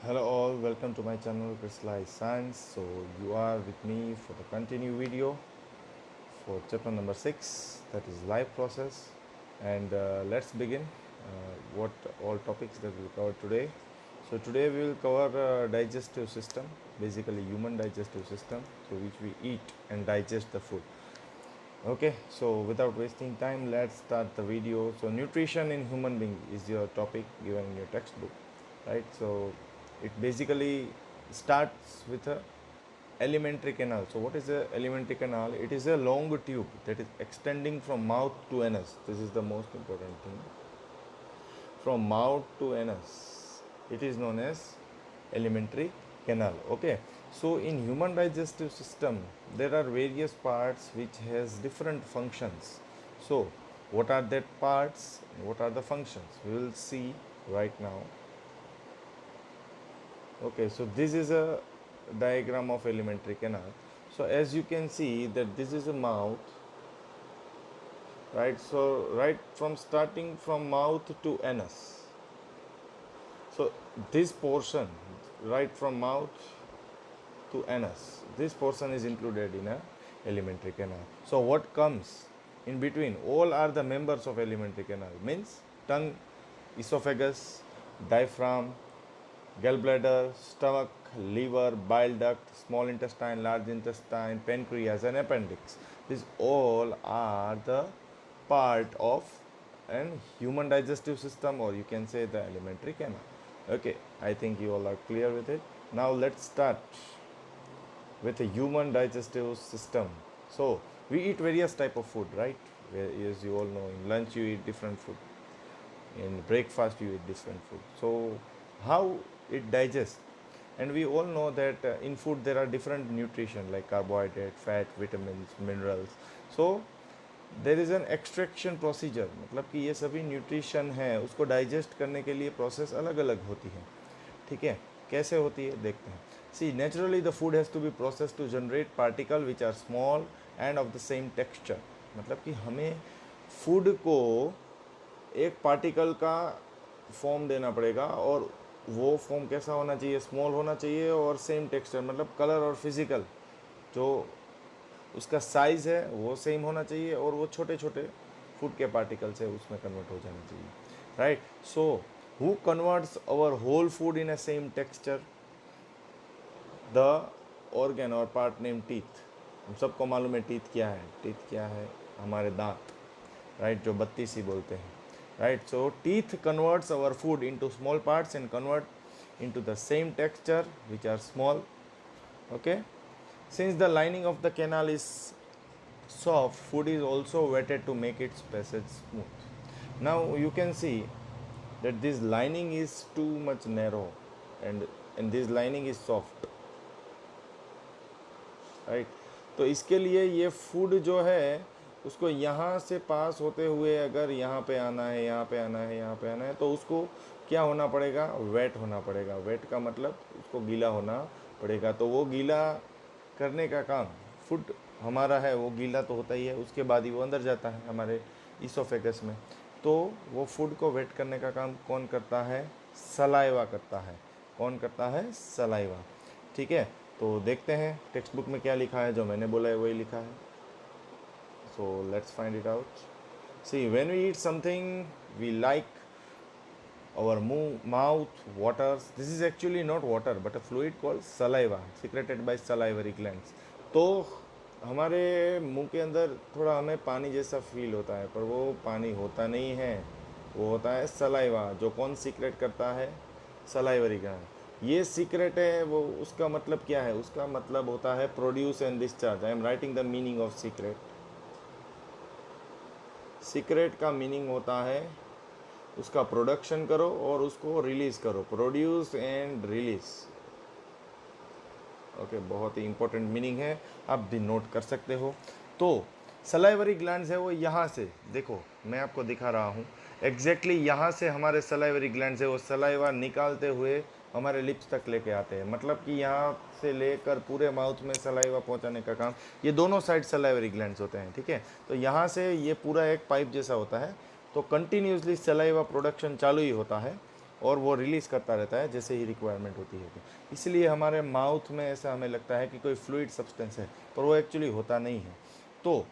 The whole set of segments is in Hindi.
Hello all, welcome to my channel Crystallize Science. So you are with me for the continue video for chapter number 6, that is life process. And let's begin what all topics that we'll cover today. So today we will cover digestive system, basically human digestive system through which we eat and digest the food. Okay, so without wasting time, let's start the video. So nutrition in human being is your topic given in your textbook, right? So it basically starts with a alimentary canal. So what is a alimentary canal? It is a long tube that is extending from mouth to anus. This is the most important thing. From mouth to anus, it is known as alimentary canal. Okay, so in human digestive system there are various parts which has different functions. So what are that parts, what are the functions, we will see right now. Okay, so this is a diagram of alimentary canal. So as you can see that this is a mouth, right? So right from starting from mouth to anus, so this portion right from mouth to anus, this portion is included in a alimentary canal. So what comes in between, all are the members of alimentary canal, means tongue, esophagus, diaphragm, gallbladder, stomach, liver, bile duct, small intestine, large intestine, pancreas and appendix. These all are the part of an human digestive system, or you can say the alimentary canal. Okay, I think you all are clear with it. Now let's start with a human digestive system. So we eat various type of food, right? As you all know, in lunch you eat different food, in breakfast you eat different food. So how it digests? And we all know that in food there are different nutrition like carbohydrate, fat, vitamins, minerals. So there is an extraction procedure, मतलब कि ये सभी न्यूट्रिशन है उसको डाइजेस्ट करने के लिए प्रोसेस अलग अलग होती है. ठीक है, कैसे होती है देखते हैं. See naturally the food has to be process to generate particle which are small and of the same texture. मतलब कि हमें फूड को एक पार्टिकल का फॉर्म देना पड़ेगा, और वो फॉर्म कैसा होना चाहिए, स्मॉल होना चाहिए और सेम टेक्सचर, मतलब कलर और फिजिकल जो उसका साइज़ है वो सेम होना चाहिए, और वो छोटे छोटे फूड के पार्टिकल्स है उसमें कन्वर्ट हो जाना चाहिए, right. So who converts our whole food in a same texture? The organ और पार्ट नेम टीथ. हम सबको मालूम है टीथ क्या है. टीथ क्या है? हमारे दांत, राइट, जो 32 ही बोलते हैं, right. So teeth converts our food into small parts and convert into the same texture which are small. Okay, since the lining of the canal is soft, food is also wetted to make its passage smooth. Now you can see that this lining is too much narrow, and this lining is soft, right. तो इसके लिए ये फूड जो है उसको यहाँ से पास होते हुए अगर यहाँ पे आना है, यहाँ पे आना है, यहाँ पे आना है, तो उसको क्या होना पड़ेगा? वेट होना पड़ेगा. वेट का मतलब उसको गीला होना पड़ेगा. तो वो गीला करने का काम फूड हमारा है, वो गीला तो होता ही है, उसके बाद ही वो अंदर जाता है हमारे इसोफेगस में. तो वो फूड को वेट करने का काम कौन करता है? सलाइवा करता है. कौन करता है? सलाइवा. ठीक है, तो देखते हैं टेक्स्ट बुक में क्या लिखा है. जो मैंने बोला है वही लिखा है. So let's find it out. See, when we eat something we like, our mouth waters. This is actually not water but a fluid called saliva secreted by salivary glands. तो हमारे मुंह के अंदर थोड़ा हमें पानी जैसा फील होता है, पर वो पानी होता नहीं है, वो होता है सलाइवा. जो कौन सीक्रेट करता है? Salivary gland. ये सीक्रेट है, वो उसका मतलब क्या है? उसका मतलब होता है produce and discharge. I am writing the meaning of secret. Secret का मीनिंग होता है उसका प्रोडक्शन करो और उसको रिलीज़ करो. Produce and release. ओके, बहुत ही इंपॉर्टेंट मीनिंग है, आप भी नोट कर सकते हो. तो सलाइवरी ग्लैंड्स है वो यहाँ से, देखो मैं आपको दिखा रहा हूँ एग्जैक्टली यहाँ से हमारे सलाइवरी ग्लैंड्स है वो सलाइवा निकालते हुए हमारे लिप्स तक लेके आते हैं. मतलब कि यहाँ से लेकर पूरे माउथ में सलाइवा पहुँचाने का काम ये दोनों साइड सलाइवरी ग्लैंड्स होते हैं. ठीक है, तो यहाँ से ये पूरा एक पाइप जैसा होता है, तो कंटिन्यूसली सलाइवा प्रोडक्शन चालू ही होता है. और वो रिलीज़ करता रहता है जैसे ही रिक्वायरमेंट होती है। इसलिए हमारे माउथ में ऐसा हमें लगता है कि कोई फ्लूइड सब्सटेंस है, पर वो एक्चुअली होता नहीं है। तो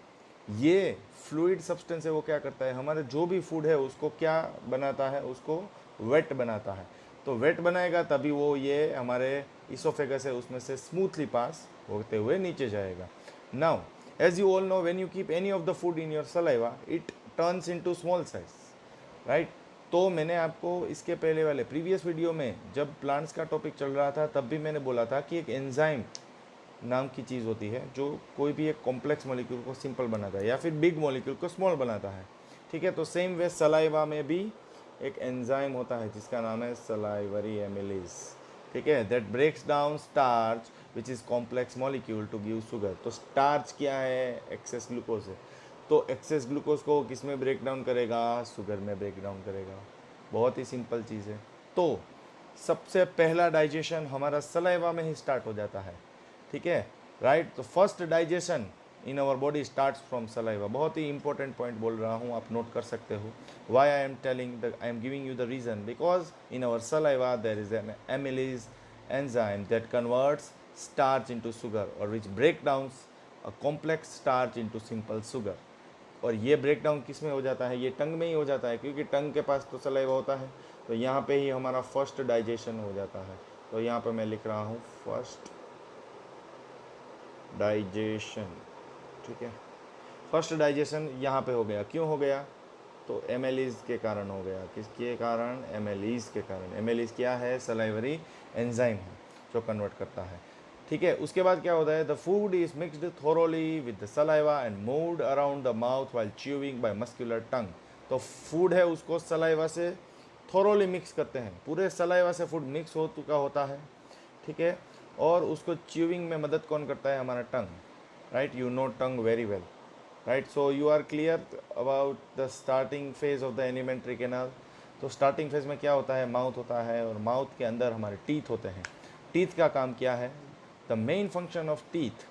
ये फ्लूइड सब्सटेंस है, वो क्या करता है, हमारे जो भी फूड है उसको क्या बनाता है, उसको वेट बनाता है। तो वेट बनाएगा तभी वो ये हमारे इसोफेगस है उसमें से स्मूथली पास होते हुए नीचे जाएगा। Now as you all know, when you keep any of the food in your saliva, it turns into small size, right. तो मैंने आपको इसके पहले वाले प्रीवियस वीडियो में जब प्लांट्स का टॉपिक चल रहा था तब भी मैंने बोला था कि एक एंजाइम नाम की चीज़ होती है जो कोई भी एक कॉम्प्लेक्स मॉलिक्यूल को सिंपल बनाता है या फिर बिग मॉलिक्यूल को स्मॉल बनाता है, ठीक है। तो सेम वे सलाइवा में भी एक एंजाइम होता है जिसका नाम है सलाइवरी एमिलेज, ठीक है, that breaks down starch which is complex molecule to give sugar. तो स्टार्च क्या है, एक्सेस ग्लूकोज है। तो एक्सेस ग्लूकोज को किस में ब्रेक डाउन करेगा, शुगर में ब्रेक डाउन करेगा। बहुत ही सिंपल चीज़ है। तो सबसे पहला डाइजेशन हमारा सलाइवा में ही स्टार्ट हो जाता है, ठीक है, राइट। तो first digestion in our body starts from saliva. बहुत ही इंपॉर्टेंट पॉइंट बोल रहा हूँ, आप नोट कर सकते हो। Why I am giving you the reason, because in our saliva there is an amylase enzyme that converts starch into sugar और which break down a complex starch into simple sugar. और ये ब्रेक डाउन किस में हो जाता है, ये टंग में ही हो जाता है, क्योंकि टंग के पास तो सलाइवा होता है। तो यहाँ पे ही हमारा फर्स्ट डाइजेशन हो जाता है। तो यहाँ पे मैं लिख रहा हूँ फर्स्ट डाइजेशन, ठीक है। फर्स्ट डाइजेशन यहाँ पे हो गया, क्यों हो गया, तो एमएलईज के कारण हो गया। किसके कारण, एमएलईज के कारण। एमएलईज क्या है, सलाइवरी एंजाइम है जो कन्वर्ट करता है, ठीक है। उसके बाद क्या होता है, the food is mixed thoroughly with the saliva and moved around the mouth while chewing by muscular tongue. तो फूड है उसको सलाइवा से थोरोली मिक्स करते हैं, पूरे सलाइवा से फूड मिक्स हो चुका होता है, ठीक है। और उसको च्यूइंग में मदद कौन करता है, हमारा tongue, right. You know tongue very well, right. So you are clear about the starting phase of the alimentary canal. तो स्टार्टिंग फेज में क्या होता है, माउथ होता है और माउथ के अंदर हमारे टीथ होते हैं। टीथ का काम क्या है, the main function of teeth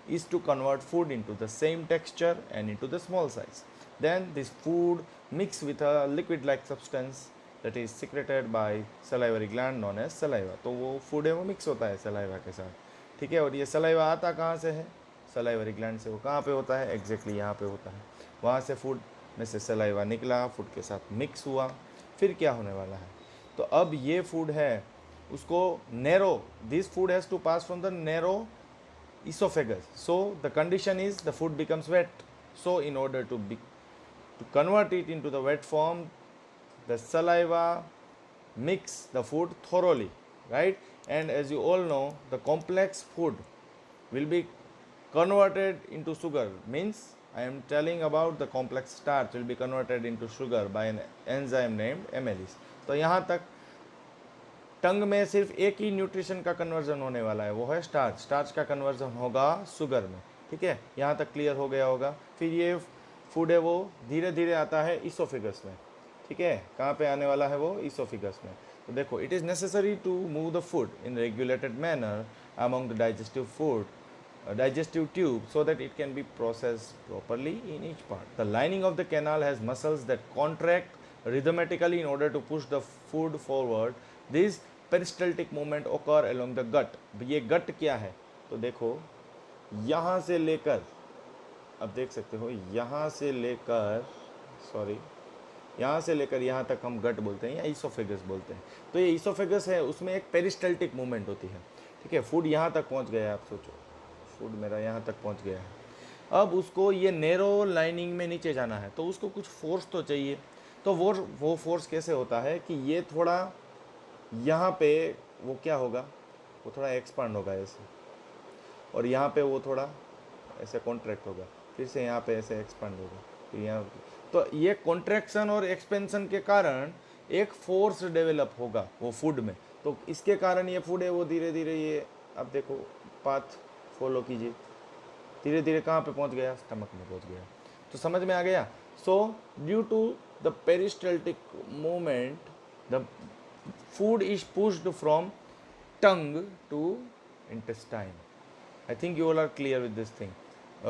is to convert food into the same texture and into the small size. Then this food mixed with a liquid like substance that is secreted by salivary gland known as saliva. तो वो फूड है वो मिक्स होता है सलाइवा के साथ, ठीक है। और ये सलाइवा आता कहाँ से है, सलाइवरी ग्लैंड से। वो कहाँ पे होता है, एग्जैक्टली यहाँ पे होता है। वहाँ से फूड में से सलाइवा निकला, फूड के साथ मिक्स हुआ, फिर क्या होने वाला है, तो अब ये फूड है उसको narrow, this food has to pass from the narrow esophagus. So the condition is the food becomes wet. So in order to convert it into the wet form, the saliva mix the food thoroughly, right. And as you all know, the complex food will be converted into sugar. Means I am telling about the complex starch will be converted into sugar by an enzyme named amylase. तो यहाँ तक टंग में सिर्फ एक ही न्यूट्रिशन का कन्वर्जन होने वाला है, वो है स्टार्च। स्टार्च का कन्वर्जन होगा शुगर में, ठीक है। यहाँ तक क्लियर हो गया होगा। फिर ये फूड है वो धीरे धीरे आता है इसोफिगस में, ठीक है। कहाँ पे आने वाला है वो, इसोफिगस में। तो देखो, it is necessary to move the food in regulated manner among the digestive tube so that it can be processed properly in each part. The lining of the canal has muscles that contract rhythmically in order to push the food forward. These peristaltic movement occur along the gut. ये gut क्या है, तो देखो यहाँ से लेकर, अब देख सकते हो, यहाँ से लेकर यहाँ तक हम गट बोलते हैं या ईसोफेगस बोलते हैं। तो ये ईसोफेगस है, उसमें एक पेरिस्टल्टिक मूवमेंट होती है, ठीक है। फूड यहाँ तक पहुँच गया है, आप सोचो फूड मेरा यहाँ तक पहुँच गया है। अब उसको ये नैरो लाइनिंग में नीचे जाना है, तो उसको कुछ फोर्स तो चाहिए। तो वो फोर्स कैसे होता है कि ये थोड़ा यहाँ पे वो क्या होगा, वो थोड़ा एक्सपांड होगा ऐसे, और यहाँ पे वो थोड़ा ऐसे कॉन्ट्रैक्ट होगा, फिर से यहाँ पे ऐसे एक्सपांड होगा, फिर यहाँ। तो ये कॉन्ट्रैक्शन और एक्सपेंशन के कारण एक फोर्स डेवलप होगा वो फूड में। तो इसके कारण ये फूड है वो धीरे धीरे, ये अब देखो पाथ फॉलो कीजिए, धीरे धीरे कहाँ पे पहुँच गया, स्टमक में पहुँच गया। तो समझ में आ गया। So due to the peristaltic movement the food is pushed from tongue to intestine. I think you all are clear with this thing,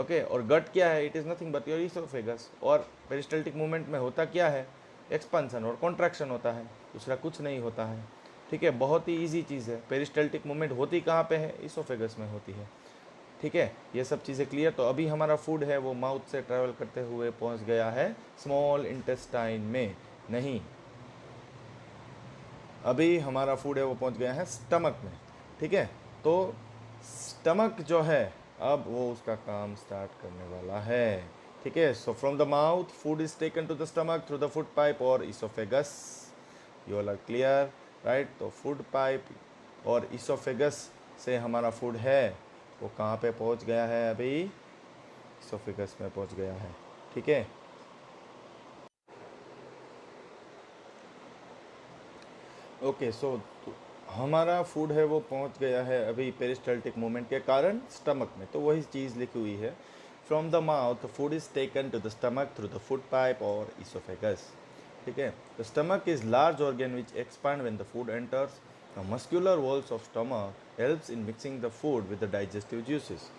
okay. और gut क्या है, it is nothing but your esophagus. और peristaltic movement में होता क्या है, एक्सपांसन और कॉन्ट्रैक्शन होता है, दूसरा कुछ नहीं होता है। ठीक है, बहुत ही ईजी चीज़ है। पेरिस्टल्टिक मूवमेंट होती कहाँ पे है? इसोफेगस में होती है। ठीक है, ये सब चीज़ें क्लियर। तो अभी हमारा फूड है वो माउथ से ट्रैवल करते हुए पहुंच गया है स्मॉल इंटेस्टाइन में, नहीं, अभी हमारा फूड है वो पहुंच गया है स्टमक में। ठीक है, तो स्टमक जो है अब वो उसका काम स्टार्ट करने वाला है। ठीक है, so from the mouth food is taken to the stomach through the food pipe और oesophagus. You all are clear, right? तो फूड पाइप और इसोफेगस से हमारा फूड है वो कहाँ पे पहुँच गया है? अभी इसोफेगस में पहुँच गया है। ठीक है, ओके। सो हमारा फूड है वो पहुंच गया है अभी पेरिस्टल्टिक मूवमेंट के कारण स्टमक में। तो वही चीज़ लिखी हुई है, from the mouth food is taken to the stomach through the food pipe और इसोफेगस। ठीक है, the stomach is large organ which expand when the food enters the muscular walls of stomach helps in mixing the food with the digestive juices.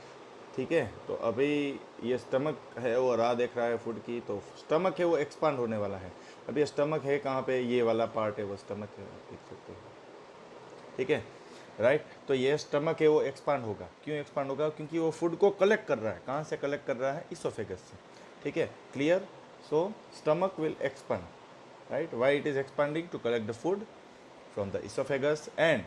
ठीक है, तो अभी ये स्टमक है वो राह देख रहा है फूड की, तो स्टमक है वो एक्सपांड होने वाला है। अभी स्टमक है कहाँ पे? ये वाला पार्ट है वो स्टमक है, देख सकते हो। ठीक है, राइट? तो ये स्टमक है वो एक्सपांड होगा। क्यों एक्सपांड होगा? क्योंकि वो फूड को कलेक्ट कर रहा है। कहाँ से कलेक्ट कर रहा है? इसोफेगस से। ठीक है, clear? So stomach will expand, right? Why it is expanding? To collect the food from the oesophagus. And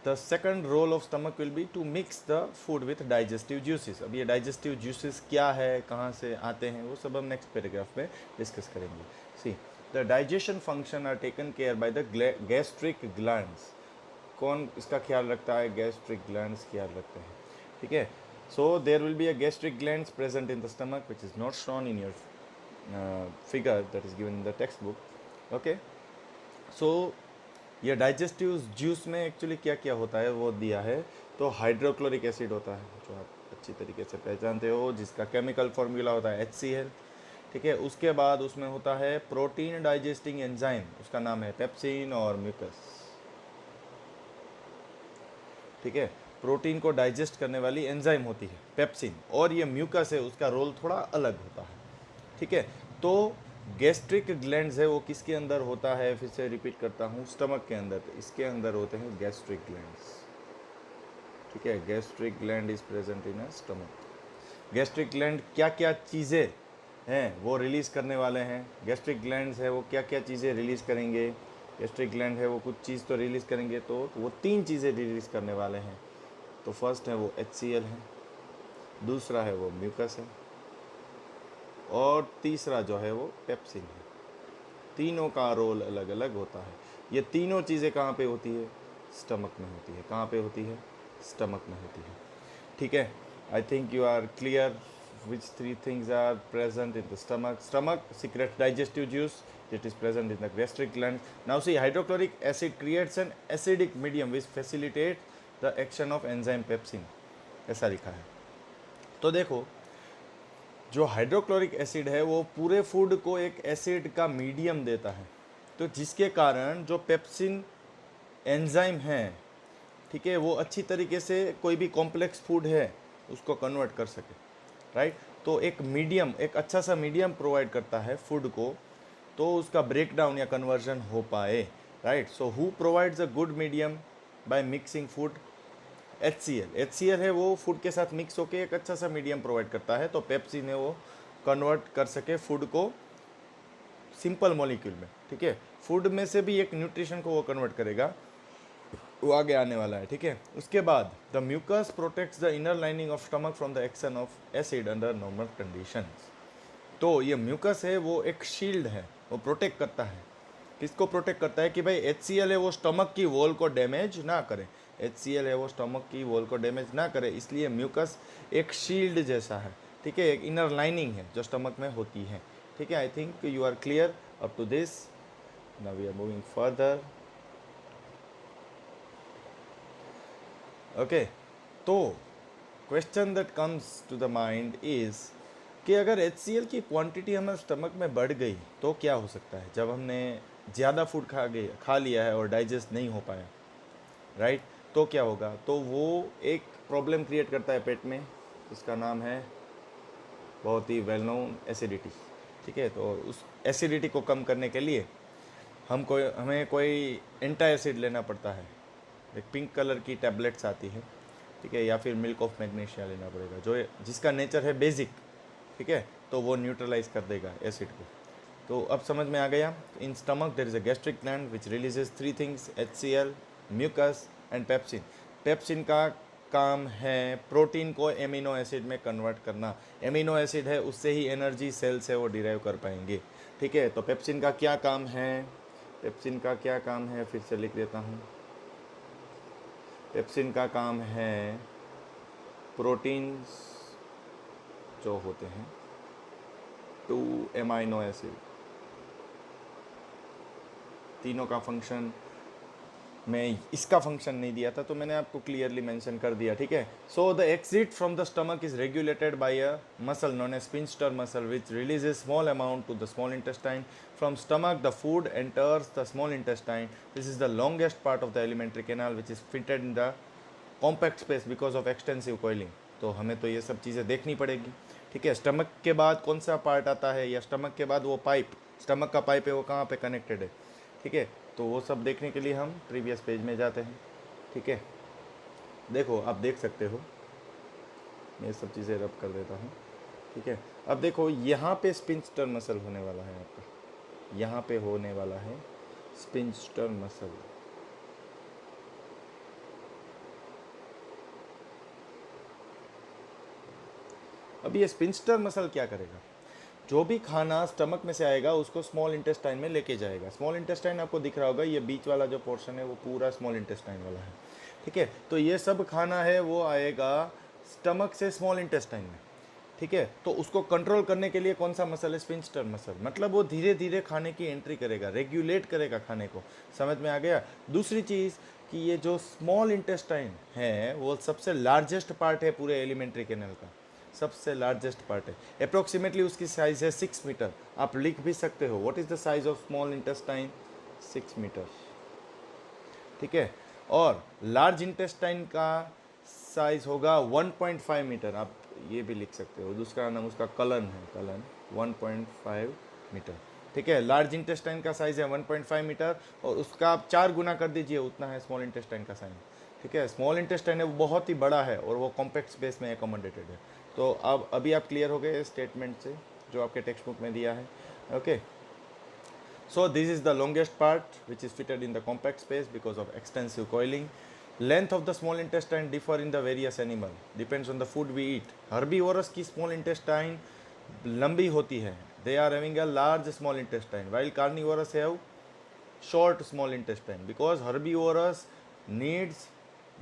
the second role of stomach will be to mix the food with digestive juices. अब ये डाइजेस्टिव जूसेस क्या है, कहाँ से आते हैं, वो सब हम नेक्स्ट पैराग्राफ में डिस्कस करेंगे। See, the digestion function are taken care by the gastric glands. कौन इसका ख्याल रखता है? गैस्ट्रिक ग्लैंड्स ख्याल रखते हैं। ठीक है, so there will be a gastric glands present in the stomach which is not shown in your figure that is given in the textbook. Okay, so ये डाइजेस्टिव जूस में एक्चुअली क्या क्या होता है वो दिया है। तो हाइड्रोक्लोरिक एसिड होता है जो आप अच्छी तरीके से पहचानते हो, जिसका केमिकल फॉर्मूला होता है HCl। ठीक है, उसके बाद उसमें होता है प्रोटीन डाइजेस्टिंग एंजाइम, उसका नाम है पेप्सिन और म्यूकस। ठीक है, प्रोटीन को डाइजेस्ट करने वाली एंजाइम होती है पेप्सिन, और ये म्यूकस है उसका रोल थोड़ा अलग होता है। ठीक है, तो गैस्ट्रिक ग्लैंड्स है वो किसके अंदर होता है? फिर से रिपीट करता हूँ, स्टमक के अंदर। तो इसके अंदर होते हैं गैस्ट्रिक ग्लैंड्स। ठीक है, gastric gland is present in a stomach. Gastric gland क्या क्या चीज़ें हैं वो रिलीज़ करने वाले हैं? गैस्ट्रिक ग्लैंड्स है वो क्या क्या चीज़ें रिलीज़ करेंगे? गैस्ट्रिक ग्लैंड है वो कुछ चीज़ तो रिलीज़ करेंगे, तो वो 3 चीज़ें रिलीज़ करने वाले हैं। तो फर्स्ट है वो HCl है, दूसरा है वो म्यूकस है, और तीसरा जो है वो पेप्सिन है। तीनों का रोल अलग अलग होता है। ये तीनों चीज़ें कहाँ पे होती है? स्टमक में होती है। कहाँ पे होती है? स्टमक में होती है। ठीक है, I think you are clear which 3 things are present in the stomach. Stomach secretes digestive juice that is present in the gastric gland. Now see, hydrochloric acid creates an acidic medium which facilitates the action of enzyme pepsin. ऐसा लिखा है। तो देखो, जो हाइड्रोक्लोरिक एसिड है वो पूरे फूड को एक एसिड का मीडियम देता है, तो जिसके कारण जो पेप्सिन एंजाइम है, ठीक है, वो अच्छी तरीके से कोई भी कॉम्प्लेक्स फूड है उसको कन्वर्ट कर सके, राइट? तो एक मीडियम, एक अच्छा सा मीडियम प्रोवाइड करता है फूड को, तो उसका ब्रेक डाउन या कन्वर्जन हो पाए, right? So who provides a good medium by mixing food? HCl है वो फूड के साथ मिक्स होके एक अच्छा सा मीडियम प्रोवाइड करता है, तो पेप्सिन है वो कन्वर्ट कर सके फूड को सिंपल मॉलिक्यूल में। ठीक है, फूड में से भी एक न्यूट्रिशन को वो कन्वर्ट करेगा, वो आगे आने वाला है। ठीक है, उसके बाद the mucus protects the inner lining of stomach from the action of acid under normal conditions. तो ये म्यूकस है वो एक शील्ड है, वो प्रोटेक्ट करता है। किसको प्रोटेक्ट करता है? कि भाई HCl है वो स्टमक की वॉल को डैमेज ना करे। HCl है वो स्टमक की वॉल को डैमेज ना करे, इसलिए म्यूकस एक शील्ड जैसा है। ठीक है, एक इनर लाइनिंग है जो स्टमक में होती है। ठीक है, I think you are clear up to this. Now we are moving further. Okay, तो question that comes to the mind is कि अगर HCl की क्वांटिटी हमारे स्टमक में बढ़ गई तो क्या हो सकता है? जब हमने ज़्यादा फूड खा लिया है और डाइजेस्ट नहीं हो पाया, राइट? तो क्या होगा? तो वो एक प्रॉब्लम क्रिएट करता है पेट में, इसका नाम है बहुत ही वेल नोन एसिडिटी। ठीक है। तो उस एसिडिटी को कम करने के लिए हमें कोई एंटा एसिड लेना पड़ता है। एक पिंक कलर की टैबलेट्स आती है, ठीक है, या फिर मिल्क ऑफ मैग्नीशिया लेना पड़ेगा, जो जिसका नेचर है बेसिक, ठीक है, तो वो न्यूट्रलाइज कर देगा एसिड को। तो अब समझ में आ गया। In stomach there is a gastric gland which releases 3 things, HCl, mucus and pepsin. Pepsin का काम है प्रोटीन को एमिनो एसिड में कन्वर्ट करना। एमिनो एसिड है, उससे ही एनर्जी सेल से वो डिराइव कर पाएंगे, ठीक है। तो पेप्सिन का क्या काम है, पेप्सिन का क्या काम है, फिर से लिख देता हूँ। पेप्सिन का काम है प्रोटीन्स जो होते हैं टू एमाइनो एसिड, तीनों का फंक्शन, मैं इसका फंक्शन नहीं दिया था तो मैंने आपको क्लियरली मेंशन कर दिया, ठीक है। So the exit from the stomach is regulated by a muscle known as sphincter muscle which releases small amount to the small intestine. From stomach the food enters the small intestine. This is the longest part of the alimentary canal which is fitted in the compact space because of extensive coiling. तो हमें तो ये सब चीज़ें देखनी पड़ेगी, ठीक है। स्टमक के बाद कौन सा पार्ट आता है, या स्टमक के बाद वो पाइप, स्टमक का पाइप है वो कहाँ पे कनेक्टेड है, ठीक है। तो वो सब देखने के लिए हम प्रीवियस पेज में जाते हैं, ठीक है। देखो आप देख सकते हो, मैं ये सब चीज़ें रब कर देता हूँ, ठीक है। अब देखो यहाँ पे स्पिंस्टर मसल होने वाला है आपका, यहाँ पे होने वाला है स्पिंस्टर मसल। अब ये स्पिंस्टर मसल क्या करेगा, जो भी खाना स्टमक में से आएगा उसको स्मॉल इंटेस्टाइन में लेके जाएगा। स्मॉल इंटेस्टाइन आपको दिख रहा होगा, ये बीच वाला जो पोर्शन है वो पूरा स्मॉल इंटेस्टाइन वाला है, ठीक है। तो ये सब खाना है वो आएगा स्टमक से स्मॉल इंटेस्टाइन में, ठीक है। तो उसको कंट्रोल करने के लिए कौन सा मसल है, स्पिंस्टर मसल। मतलब वो धीरे धीरे खाने की एंट्री करेगा, रेगुलेट करेगा खाने को। समझ में आ गया। दूसरी चीज़ कि ये जो स्मॉल इंटेस्टाइन है वो सबसे लार्जेस्ट पार्ट है पूरे एलिमेंट्री कैनल का, सबसे लार्जेस्ट पार्ट है। अप्रोक्सीमेटली उसकी साइज़ है 6 मीटर। आप लिख भी सकते हो what is the size of small intestine, 6 metre, ठीक है। और लार्ज इंटेस्टाइन का साइज होगा 1.5 मीटर। आप ये भी लिख सकते हो, दूसरा नाम उसका कलन है, कलन 1.5 मीटर, ठीक है। लार्ज इंटेस्टाइन का साइज है 1.5 मीटर और उसका आप 4 गुना कर दीजिए, उतना है स्मॉल इंटेस्टाइन का साइज, ठीक है। स्मॉल इंटेस्टाइन है वो बहुत ही बड़ा है और वो कॉम्पैक्ट स्पेस में एकोमोडेटेड है। तो अब अभी आप क्लियर हो गए स्टेटमेंट से जो आपके टेक्स्ट बुक में दिया है, okay. So this is the longest part which is fitted in the compact space because of extensive coiling. Length of the small intestine differ in the various animal, depends on the food we eat. Herbivorous की small intestine लंबी होती है, they are having a large small intestine, while carnivorous have short small intestine because herbivorous needs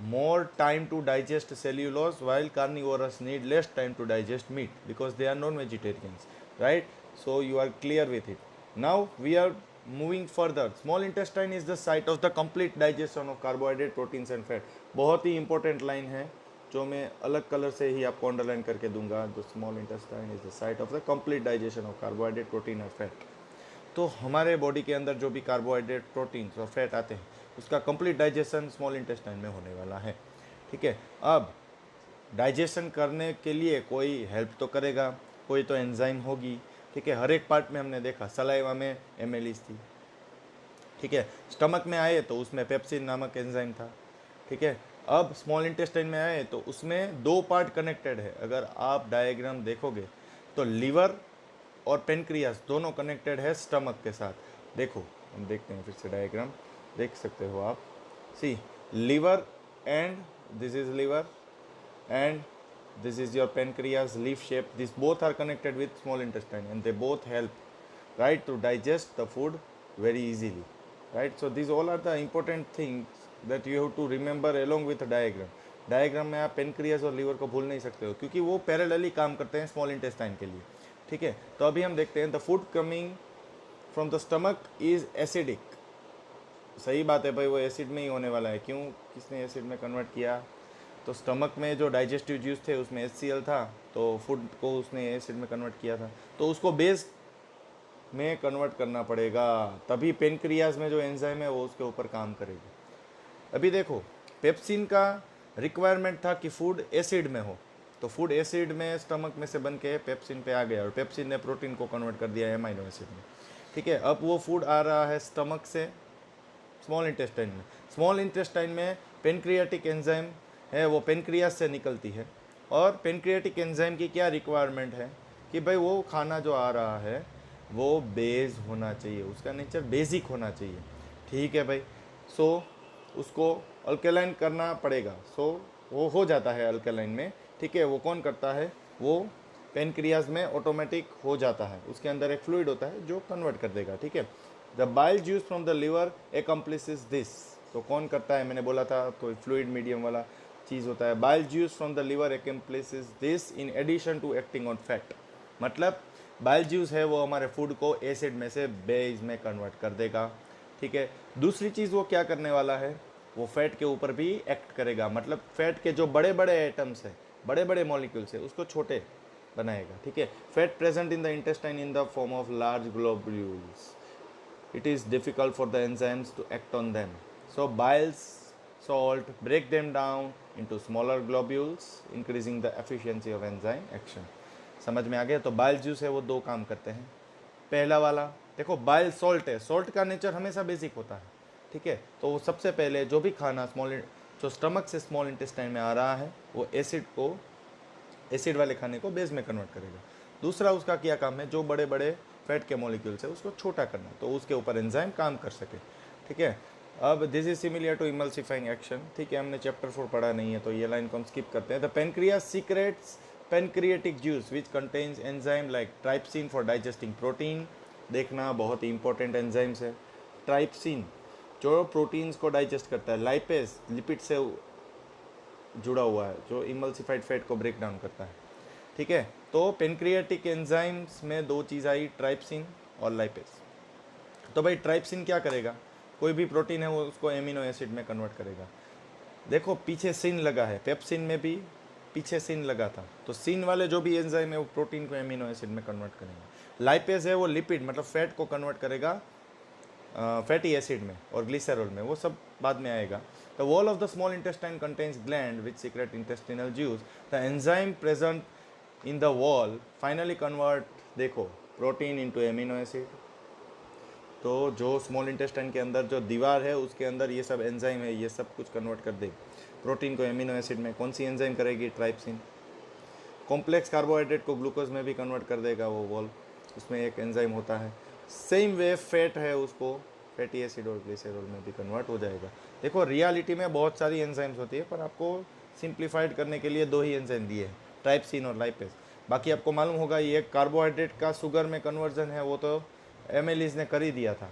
more time to digest cellulose while carnivorous need less time to digest meat because they are non-vegetarians, right? So you are clear with it. Now we are moving further. Small intestine is the site of the complete digestion of carbohydrate, proteins and fat. बहुत ही important line है जो मैं अलग कलर से ही आपको अंडरलाइन करके दूंगा। The small intestine is the site of the complete digestion of carbohydrate, protein और fat. तो हमारे बॉडी के अंदर जो भी कार्बोहाइड्रेट, प्रोटीन्स और फैट आते हैं उसका कंप्लीट डाइजेशन स्मॉल इंटेस्टाइन में होने वाला है, ठीक है। अब डाइजेशन करने के लिए कोई हेल्प तो करेगा, कोई तो एंजाइम होगी, ठीक है। हर एक पार्ट में हमने देखा, सलाइवा में एमेलिस थी, ठीक है। स्टमक में आए तो उसमें पेप्सिन नामक एंजाइम था, ठीक है। अब स्मॉल इंटेस्टाइन में आए तो उसमें 2 पार्ट कनेक्टेड है। अगर आप डायग्राम देखोगे तो लीवर और पेनक्रियास दोनों कनेक्टेड है स्टमक के साथ। देखो हम देखते हैं फिर से डायग्राम, देख सकते हो आप। See liver and this is liver and this is your pancreas leaf shape. These both are connected with small intestine and they both help right to digest the food very easily, right? So these all are the important things that you have to remember along with the diagram. Diagram में आप पेनक्रियास और लीवर को भूल नहीं सकते हो क्योंकि वो पैरेलली काम करते हैं स्मॉल इंटेस्टाइन के लिए, ठीक है। तो अभी हम देखते हैं the food coming from the stomach is acidic. सही बात है भाई, वो एसिड में ही होने वाला है। क्यों, किसने एसिड में कन्वर्ट किया, तो स्टमक में जो डाइजेस्टिव जूस थे उसमें HCl था, तो फूड को उसने एसिड में कन्वर्ट किया था, तो उसको बेस में कन्वर्ट करना पड़ेगा, तभी पेनक्रियाज में जो एंजाइम है वो उसके ऊपर काम करेगी। अभी देखो पेप्सिन का रिक्वायरमेंट था कि फूड एसिड में हो, तो तो फूड एसिड में स्टमक में से बन के पेप्सिन पे आ गया और पेप्सिन ने प्रोटीन को कन्वर्ट कर दिया एमाइनो एसिड में। ठीक है, अब वो फूड आ रहा है स्टमक से स्मॉल इंटेस्टाइन में। स्मॉल इंटेस्टाइन में पेनक्रियाटिक एंजाइम है, वो पेनक्रियास से निकलती है। और पेनक्रियाटिक एंजाइम की क्या रिक्वायरमेंट है कि भाई वो खाना जो आ रहा है वो बेस होना चाहिए, उसका नेचर बेसिक होना चाहिए। ठीक है भाई, सो उसको अल्केलाइन करना पड़ेगा। सो वो हो जाता है अल्केलाइन में। ठीक है, वो कौन करता है, वो पेनक्रियाज में ऑटोमेटिक हो जाता है, उसके अंदर एक फ्लूइड होता है जो कन्वर्ट कर देगा। ठीक है, the bile juice from the liver accomplishes this. तो कौन करता है, मैंने बोला था तो फ्लूइड मीडियम वाला चीज़ होता है। Bile juice from the liver accomplishes this in addition to acting on fat. मतलब बाइल जूस है वो हमारे फूड को एसिड में से बेस में कन्वर्ट कर देगा। ठीक है, दूसरी चीज़ वो क्या करने वाला है, वो फैट के ऊपर भी एक्ट करेगा। मतलब फैट के जो बड़े बड़े एटम्स है, बड़े बड़े मॉलिक्यूल्स है, उसको छोटे बनाएगा। ठीक है, fat present in the intestine in the form of large globules, it is difficult for the enzymes to act on them. So biles salt break them down into smaller globules, increasing the efficiency of enzyme action. समझ में आ गया। तो बाइल जूस है वो दो काम करते हैं। पहला वाला देखो, बाइल सॉल्ट है, सॉल्ट का नेचर हमेशा बेसिक होता है। ठीक है, तो वो सबसे पहले जो भी खाना जो स्टमक से स्मॉल इंटेस्टाइन में आ रहा है वो एसिड वाले खाने को बेस में कन्वर्ट करेगा। दूसरा उसका क्या काम है, जो बड़े बड़े फैट के मॉलिक्यूल्स है उसको छोटा करना, तो उसके ऊपर एंजाइम काम कर सके। ठीक है, अब this is similar to emulsifying action. ठीक है, हमने चैप्टर 4 पढ़ा नहीं है तो ये लाइन को हम स्किप करते हैं। The pancreas secrets pancreatic juice which contains enzyme like trypsin for digesting protein. देखना बहुत ही इंपॉर्टेंट एंजाइम्स है। ट्राइप्सिन जो प्रोटीन्स को डाइजेस्ट करता है, लाइपेज लिपिड से जुड़ा हुआ है जो इमल्सिफाइड फैट को ब्रेक डाउन करता है। ठीक है, तो पेनक्रियाटिक एंजाइम्स में दो चीज़ आई, ट्राइप्सिन और लाइपेज। तो भाई ट्राइप्सिन क्या करेगा, कोई भी प्रोटीन है वो उसको एमिनो एसिड में कन्वर्ट करेगा। देखो पीछे सिन लगा है, पेप्सिन में भी पीछे सिन लगा था, तो सिन वाले जो भी एंजाइम है वो प्रोटीन को एमिनो एसिड में कन्वर्ट करेगा। लाइपेज है वो लिपिड मतलब फैट को कन्वर्ट करेगा फैटी एसिड में और ग्लिसरॉल में, वो सब बाद में आएगा। The wall of the small intestine contains gland which secret intestinal juice. The enzyme present in the wall finally convert देखो प्रोटीन इनटू एमिनो एसिड। तो जो स्मॉल इंटेस्टाइन के अंदर जो दीवार है उसके अंदर ये सब एंजाइम है, ये सब कुछ कन्वर्ट कर दे प्रोटीन को एमिनो एसिड में। कौन सी एंजाइम करेगी, ट्राइप्सिन। कॉम्प्लेक्स कार्बोहाइड्रेट को ग्लूकोज में भी कन्वर्ट कर देगा वो वॉल, उसमें एक एंजाइम होता है। सेम वे फैट है उसको फैटी एसिड और ग्लिसरॉल में भी कन्वर्ट हो जाएगा। देखो रियलिटी में बहुत सारी एंजाइम्स होती है पर आपको सिंप्लीफाइड करने के लिए दो ही एंजाइम दिए हैं, ट्राइप्सिन और लाइपेज। बाकी आपको मालूम होगा ये कार्बोहाइड्रेट का शुगर में कन्वर्जन है वो तो एमिलीज ने कर ही दिया था।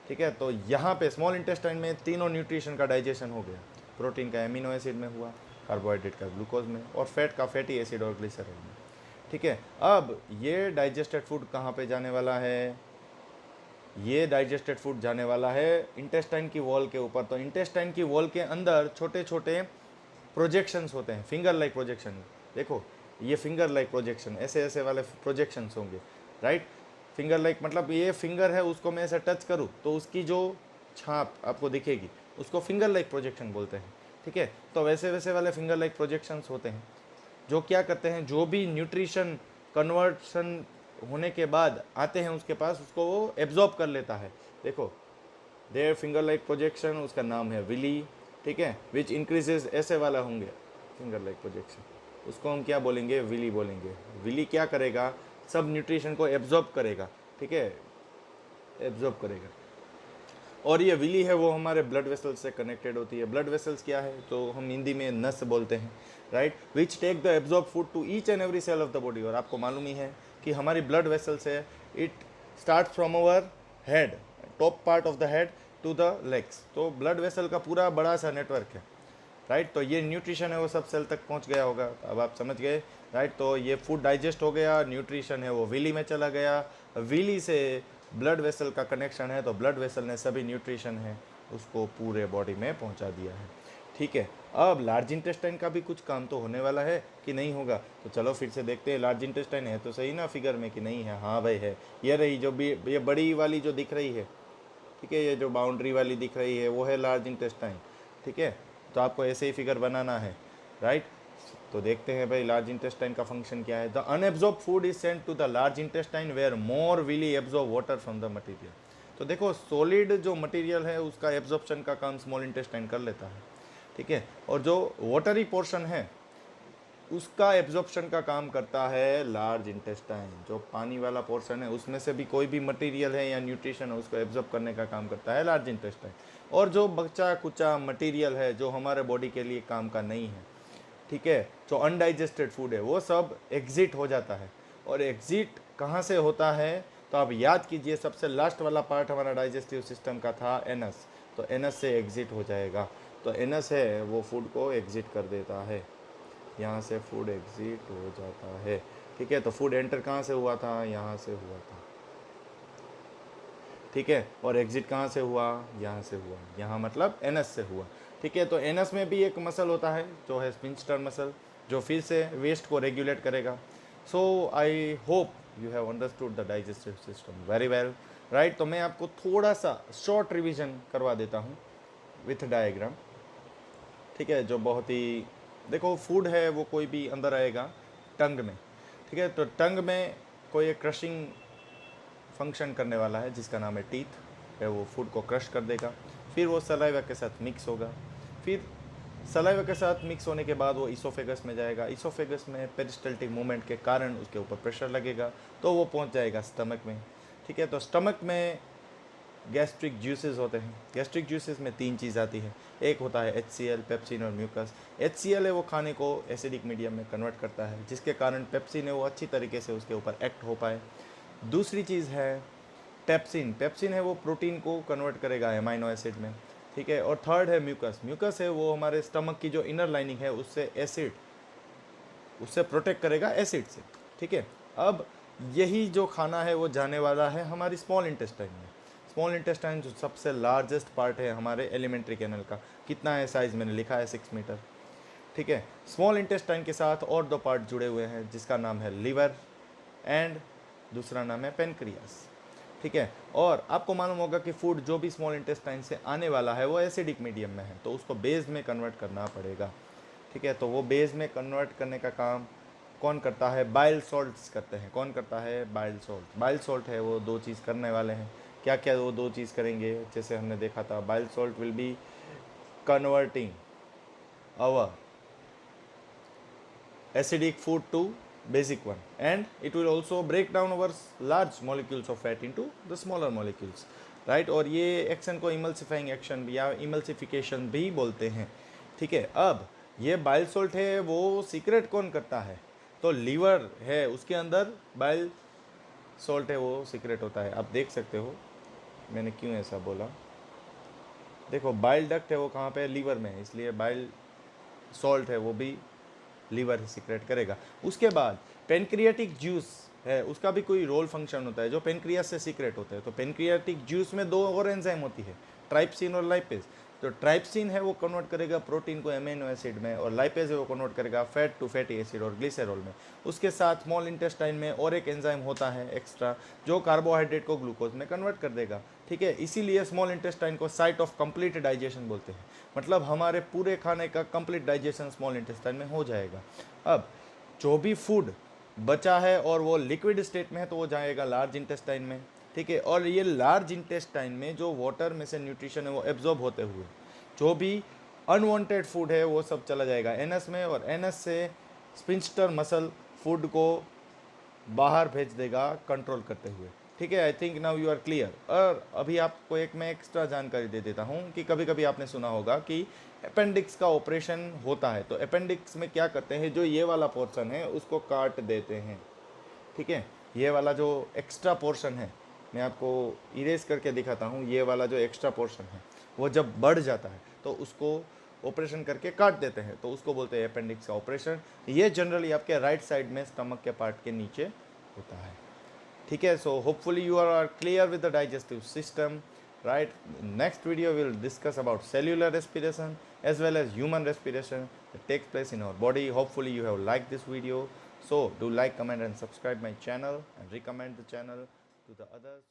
ठीक है, तो यहाँ पे स्मॉल इंटेस्टाइन में तीनों न्यूट्रिशन का डाइजेशन हो गया। प्रोटीन का एमिनो एसिड में हुआ, कार्बोहाइड्रेट का ग्लूकोज में और फैट का फैटी एसिड और ग्लिसरॉल में। ठीक है, अब ये डाइजेस्टेड फूड कहाँ पे जाने वाला है, ये डाइजेस्टेड फूड जाने वाला है इंटेस्टाइन की वॉल के ऊपर। तो इंटेस्टाइन की वॉल के अंदर छोटे छोटे प्रोजेक्शंस होते हैं, फिंगर लाइक प्रोजेक्शन। देखो ये फिंगर लाइक प्रोजेक्शन, ऐसे ऐसे वाले प्रोजेक्शंस होंगे, राइट। फिंगर लाइक मतलब ये फिंगर है, उसको मैं ऐसे टच करूँ तो उसकी जो छाप आपको दिखेगी उसको फिंगर लाइक प्रोजेक्शन बोलते हैं। ठीक है, तो वैसे वैसे वाले फिंगर लाइक प्रोजेक्शंस होते हैं जो क्या करते हैं, जो भी न्यूट्रिशन कन्वर्शन होने के बाद आते हैं उसके पास, उसको वो एब्जॉर्ब कर लेता है। देखो देयर फिंगर लाइक प्रोजेक्शन, उसका नाम है विली। ठीक है, विच इंक्रीजेज, ऐसे वाला होंगे फिंगर लाइक प्रोजेक्शन, उसको हम क्या बोलेंगे, विली बोलेंगे। विली क्या करेगा, सब न्यूट्रिशन को एब्जॉर्ब करेगा। ठीक है, एब्जॉर्ब करेगा। और ये विली है वो हमारे ब्लड वेसल्स से कनेक्टेड होती है। ब्लड वेसल्स क्या है, तो हम हिंदी में नस बोलते हैं, right, which take the absorb food to each and every cell of the body. और आपको मालूम ही है कि हमारी ब्लड वेसल्स है, it start from our head, top part of the head to the legs. तो ब्लड वेसल का पूरा बड़ा सा नेटवर्क है, राइट। तो ये न्यूट्रिशन है वो सब सेल तक पहुंच गया होगा, अब आप समझ गए, राइट। तो ये फूड डाइजेस्ट हो गया, न्यूट्रिशन है वो विली में चला गया, विली से ब्लड वेसल का कनेक्शन है, तो ब्लड वेसल ने सभी न्यूट्रिशन है उसको पूरे बॉडी में पहुंचा दिया है। ठीक है, अब लार्ज इंटेस्टाइन का भी कुछ काम तो होने वाला है कि नहीं होगा, तो चलो फिर से देखते हैं। लार्ज इंटेस्टाइन है तो सही ना फिगर में कि नहीं है, हाँ भाई है, ये रही जो भी ये बड़ी वाली जो दिख रही है, ठीक है, ये जो बाउंड्री वाली दिख रही है वो है लार्ज इंटेस्टाइन। ठीक है, तो आपको ऐसे ही फिगर बनाना है, राइट। तो देखते हैं भाई लार्ज इंटेस्टाइन का फंक्शन क्या है। The unabsorb food is sent to the large intestine where more will absorb water from the material. तो देखो सॉलिड जो मटेरियल है उसका एब्जॉर्प्शन का काम स्मॉल इंटेस्टाइन कर लेता है, ठीक है, और जो वाटरी पोर्शन है उसका एब्जॉर्प्शन का काम करता है लार्ज इंटेस्टाइन। जो पानी वाला पोर्शन है उसमें से भी कोई भी मटेरियल है या न्यूट्रिशन है उसको एब्जॉर्ब करने का काम करता है लार्ज इंटेस्टाइन। और जो बचा कुचा मटेरियल है जो हमारे बॉडी के लिए काम का नहीं है, ठीक है, जो अनडाइजेस्टेड फूड है वो सब एग्जिट हो जाता है। और एग्जिट कहाँ से होता है, तो आप याद कीजिए सबसे लास्ट वाला पार्ट हमारा डाइजेस्टिव सिस्टम का था एनस, तो एनस से एग्जिट हो जाएगा। तो एनस है वो फूड को एग्जिट कर देता है, यहाँ से फूड एग्जिट हो जाता है, ठीक है। तो फूड एंटर कहाँ से हुआ था, यहाँ से हुआ था, ठीक है, और एग्जिट कहाँ से हुआ, यहाँ से हुआ, यहाँ मतलब एनस से हुआ, ठीक है। तो एनस में भी एक मसल होता है जो है स्पिंस्टर मसल, जो फिर से वेस्ट को रेगुलेट करेगा। So I hope you have understood the digestive system very well, right. तो मैं आपको थोड़ा सा शॉर्ट रिविजन करवा देता हूँ विथ डायग्राम, ठीक है, जो बहुत ही, देखो फूड है वो कोई भी अंदर आएगा टंग में, ठीक है। तो टंग में कोई एक क्रशिंग फंक्शन करने वाला है जिसका नाम है टीथ, है वो फूड को क्रश कर देगा। फिर वो सलाइवा के साथ मिक्स होगा, फिर सलाइवा के साथ मिक्स होने के बाद वो इसोफेगस में जाएगा। इसोफेगस में पेरिस्टल्टिक मूवमेंट के कारण उसके ऊपर प्रेशर लगेगा तो वो पहुंच जाएगा स्टमक में, ठीक है। तो स्टमक में गैस्ट्रिक जूसेस होते हैं। गैस्ट्रिक जूसेस में 3 चीज़ आती है, एक होता है HCl, पेप्सिन और म्यूकस। HCl है वो खाने को एसिडिक मीडियम में कन्वर्ट करता है जिसके कारण पेप्सिन है वो अच्छी तरीके से उसके ऊपर एक्ट हो पाए। दूसरी चीज़ है पेप्सिन। पेप्सिन है वो प्रोटीन को कन्वर्ट करेगा एमाइनो एसिड में, ठीक है। और थर्ड है म्यूकस। म्यूकस है वो हमारे स्टमक की जो इनर लाइनिंग है उससे एसिड, उससे प्रोटेक्ट करेगा एसिड से, ठीक है। अब यही जो खाना है वो जाने वाला है हमारी स्मॉल इंटेस्टाइन में। स्मॉल इंटेस्टाइन जो सबसे लार्जेस्ट पार्ट है हमारे एलिमेंट्री कैनल का, कितना है साइज़ मैंने लिखा है 6 मीटर, ठीक है। स्मॉल इंटेस्टाइन के साथ और 2 पार्ट जुड़े हुए हैं जिसका नाम है लिवर एंड दूसरा नाम है पेनक्रियास, ठीक है। और आपको मालूम होगा कि फूड जो भी स्मॉल इंटेस्टाइन से आने वाला है वो एसिडिक मीडियम में है तो उसको बेस में कन्वर्ट करना पड़ेगा, ठीक है। तो वो बेस में कन्वर्ट करने का काम कौन करता है, बाइल सॉल्ट्स करते हैं। कौन करता है, बाइल सॉल्ट। बाइल सॉल्ट है वो 2 चीज़ करने वाले हैं। क्या क्या वो 2 चीज़ करेंगे, जैसे हमने देखा था, bile salt will be converting our acidic food to basic one, and it will also break down our large molecules of fat into the smaller molecules, right। और ये एक्शन को इमल्सिफाइंग एक्शन या इमल्सिफिकेशन भी बोलते हैं, ठीक है। अब ये बाइल सॉल्ट है वो सीक्रेट कौन करता है, तो लीवर है उसके अंदर बाइल सॉल्ट है वो सीक्रेट होता है। आप देख सकते हो मैंने क्यों ऐसा बोला, देखो बाइल डक्ट है वो कहाँ पे, लीवर में है, इसलिए बाइल सॉल्ट है वो भी लीवर ही सीक्रेट करेगा। उसके बाद पेनक्रियाटिक जूस है उसका भी कोई रोल फंक्शन होता है जो पेनक्रियास से सीक्रेट होता है। तो पेनक्रियाटिक जूस में 2 और एंजाइम होती है, ट्राइप्सिन और लाइपेज। तो ट्राइप्सिन है वो कन्वर्ट करेगा प्रोटीन को एमिनो एसिड में, और लाइपेज है वो कन्वर्ट करेगा फैट टू फैटी एसिड और ग्लिसरॉल में। उसके साथ स्मॉल इंटेस्टाइन में और एक एंजाइम होता है एक्स्ट्रा जो कार्बोहाइड्रेट को ग्लूकोज में कन्वर्ट कर देगा, ठीक है। इसीलिए स्मॉल इंटेस्टाइन को साइट ऑफ कंप्लीट डाइजेशन बोलते हैं, मतलब हमारे पूरे खाने का कंप्लीट डाइजेशन स्मॉल इंटेस्टाइन में हो जाएगा। अब जो भी फूड बचा है और वो लिक्विड स्टेट में है तो वो जाएगा लार्ज इंटेस्टाइन में, ठीक है। और ये लार्ज इंटेस्टाइन में जो वाटर में से न्यूट्रिशन है वो एब्जॉर्ब होते हुए जो भी अनवांटेड फूड है वो सब चला जाएगा एनस में, और एनस से स्पिंस्टर मसल फूड को बाहर भेज देगा कंट्रोल करते हुए, ठीक है। I think now you are clear. और अभी आपको एक मैं एक्स्ट्रा जानकारी दे देता हूँ कि कभी कभी आपने सुना होगा कि अपेंडिक्स का ऑपरेशन होता है, तो अपेंडिक्स में क्या करते हैं, जो ये वाला पोर्शन है उसको काट देते हैं, ठीक है। ये वाला जो एक्स्ट्रा पोर्शन है मैं आपको इरेज करके दिखाता हूँ, ये वाला जो एक्स्ट्रा पोर्शन है वो जब बढ़ जाता है तो उसको ऑपरेशन करके काट देते हैं, तो उसको बोलते हैं अपेंडिक्स का ऑपरेशन। ये जनरली आपके राइट साइड में स्टमक के पार्ट के नीचे होता है, ठीक है। So hopefully you are clear with the digestive system, right. Next video will discuss about cellular respiration as well as human respiration that takes place in our body. Hopefully you have liked this video, so do like, comment and subscribe my channel and recommend the channel to the others.